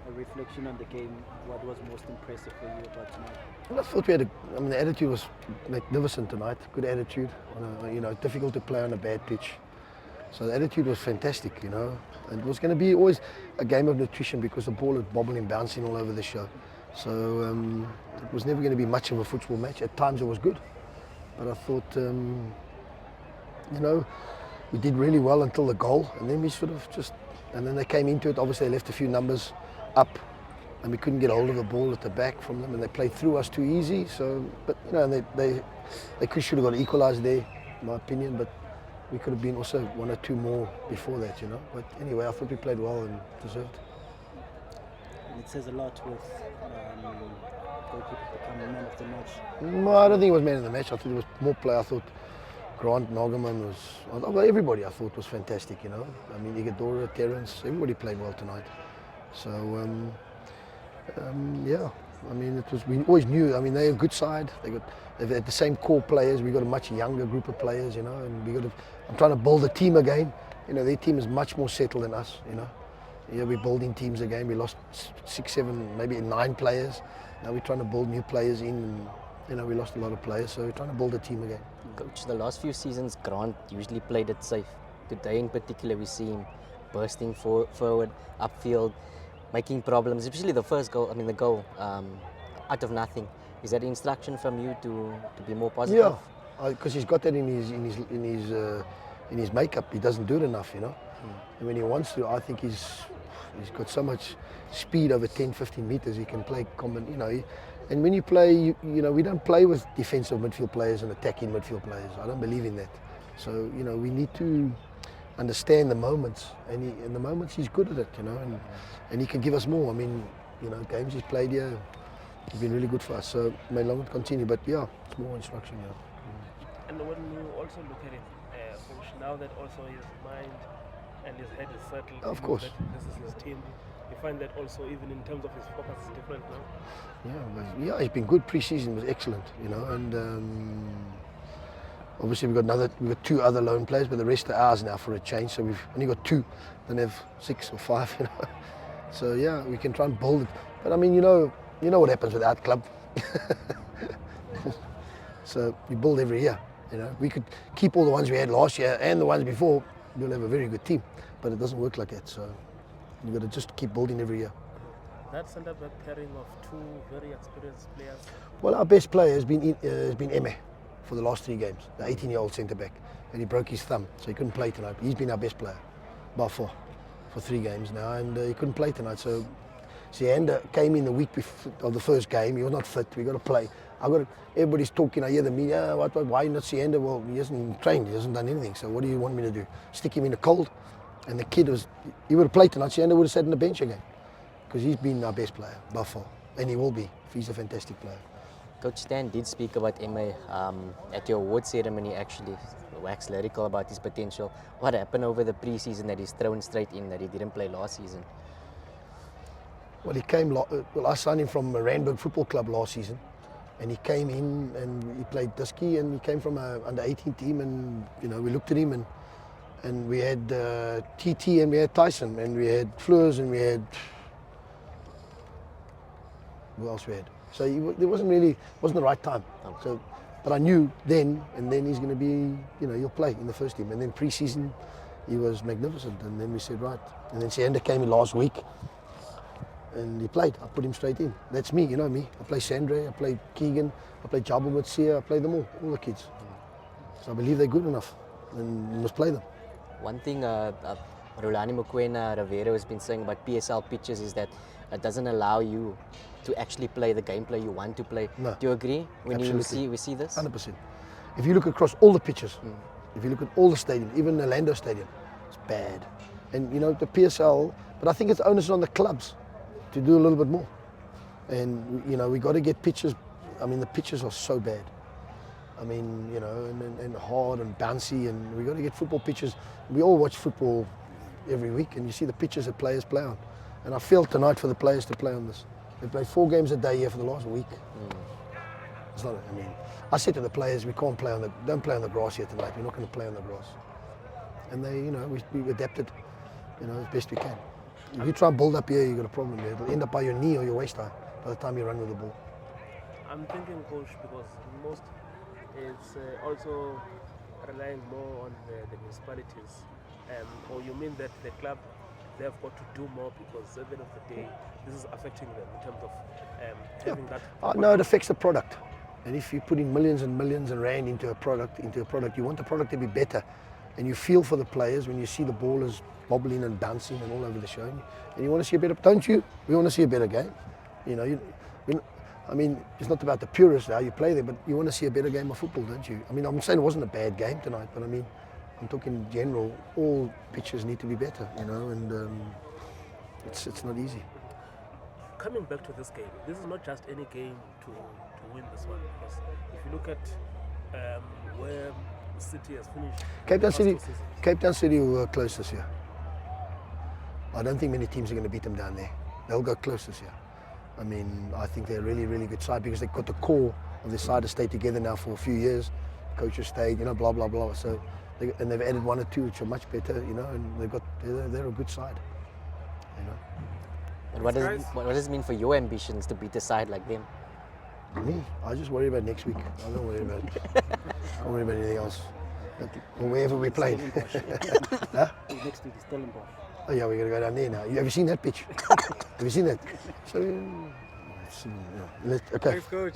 a reflection on the game, what was most impressive for you about tonight? Well, I thought we had the attitude was magnificent tonight. Good attitude. Difficult to play on a bad pitch. So the attitude was fantastic, And it was going to be always a game of nutrition because the ball was bobbling, bouncing all over the show. So it was never going to be much of a football match. At times it was good, but I thought, we did really well until the goal, and then we sort of and then they came into it. Obviously, they left a few numbers up, and we couldn't get hold of the ball at the back from them, and they played through us too easy. So, but they should have got equalised there, in my opinion. But we could have been also one or two more before that, But anyway, I thought we played well and deserved. And it says a lot with goalkeeper becoming man of the match. No, I don't think it was man of the match. I thought it was more play. I thought Grant, Nogaman everybody I thought was fantastic, I mean, Igadora, Terence, everybody played well tonight. So, yeah, I mean, we always knew, I mean, they're a good side. They've had the same core players. We've got a much younger group of players, and I'm trying to build a team again. Their team is much more settled than us, Yeah, we're building teams again. We lost 6, 7, maybe 9 players. Now we're trying to build new players in, and, we lost a lot of players, so we're trying to build a team again. Coach, the last few seasons, Grant usually played it safe. Today in particular, we see him bursting forward, upfield, making problems, especially the first goal, the goal, out of nothing. Is that instruction from you to be more positive? Yeah, because he's got that in his makeup. He doesn't do it enough, And when he wants to, I think he's got so much speed over 10, 15 meters. He can play And when you play, we don't play with defensive midfield players and attacking midfield players. I don't believe in that. So, we need to understand the moments, and the moments he's good at it, and he can give us more. I mean, games he's played here have been really good for us. So, may long continue, but yeah, it's more instruction, And when you also look at it, Coach, now that also his mind and his head is settled, of course, that this is his team. You find that also even in terms of his focus is different now? Yeah, he's been good. Pre-season was excellent, and obviously we've got 2 other loan players, but the rest are ours now for a change. So we've only got 2, then have 6 or 5, So yeah, we can try and build it. But I mean, you know what happens with our club. So we build every year. We could keep all the ones we had last year and the ones before. We'll have a very good team, but it doesn't work like that. So you've got to just keep building every year. That centre-back pairing of 2 very experienced players. Well, our best player has been Eme for the last 3 games, the 18-year-old centre-back, and he broke his thumb, so he couldn't play tonight. He's been our best player by far for 3 games now, and he couldn't play tonight. So Sianda came in the week of the first game. He was not fit. We got to play. Everybody's talking. I hear the media. Why not Sianda? Well, he hasn't trained. He hasn't done anything. So what do you want me to do? Stick him in the cold? And the kid he would have played tonight. Sianda would have sat on the bench again, because he's been our best player by far, and he will be. He's a fantastic player. Coach Stan did speak about Eme at your award ceremony, actually. Wax lyrical about his potential. What happened over the pre-season that he's thrown straight in, that he didn't play last season? Well, I signed him from Randburg Football Club last season, and he came in and he played Diski, and he came from a under-18 team, and we looked at him, and we had TT, and we had Tyson, and we had Fleurs, and we had who else we had. So there wasn't the right time. So, but I knew then, and then he's going to be, he'll play in the first team. And then pre-season, he was magnificent. And then we said, right. And then Sianda came in last week, and he played. I put him straight in. That's me, me. I play Sandre, I play Keegan, I play Jabu Matsia, I play them all the kids. So I believe they're good enough, and you must play them. One thing Rulani Mokoena Riveiro has been saying about PSL pitches is that it doesn't allow you to actually play the gameplay you want to play. No, do you agree when absolutely. we see this? 100%. If you look across all the pitches, if you look at all the stadiums, even the Orlando Stadium, it's bad. And the PSL, but I think it's onus on the clubs to do a little bit more. And we got to get pitches. I mean, the pitches are so bad. I mean, and hard and bouncy, and we got to get football pitches. We all watch football every week, and you see the pitches that players play on. And I feel tonight for the players to play on this. They played 4 games a day here for the last week. It's not. I mean, I said to the players, we can't play don't play on the grass here tonight. We're not going to play on the grass. And they, we adapted, as best we can. If you try and build up here, you've got a problem there. It'll end up by your knee or your waist high by the time you run with the ball. I'm thinking, coach, because most it's also relying more on the municipalities, or you mean that the club, they have got to do more, because at the end of the day, this is affecting them in terms of having that. No, it affects the product. And if you put in millions and millions and rand into a product, you want the product to be better. And you feel for the players when you see the ballers bobbling and bouncing and all over the show. And you want to see a better, don't you? We want to see a better game. You know, I mean, it's not about the purists how you play there, but you want to see a better game of football, don't you? I mean, I'm saying it wasn't a bad game tonight, but I mean, I'm talking in general, all pitches need to be better, you know, and it's not easy. Coming back to this game, this is not just any game to win this one, because if you look at where City has finished. Cape Town City will go close this year. I don't think many teams are going to beat them down there. They'll go close this year. I mean, I think they're a really, really good side, because they've got the core of the side to stay together now for a few years. Coaches stayed, you know, blah, blah, blah. So, and they've added one or two which are much better, you know, and they're a good side, you know. And what does it mean for your ambitions to beat a side like them? Me, I just worry about next week. I don't worry about anything else. Or wherever we play. Huh? Next week is Stellenbosch. Oh yeah, we're going to go down there now. Have you seen that pitch? Have you seen that? So, okay. Thanks, coach.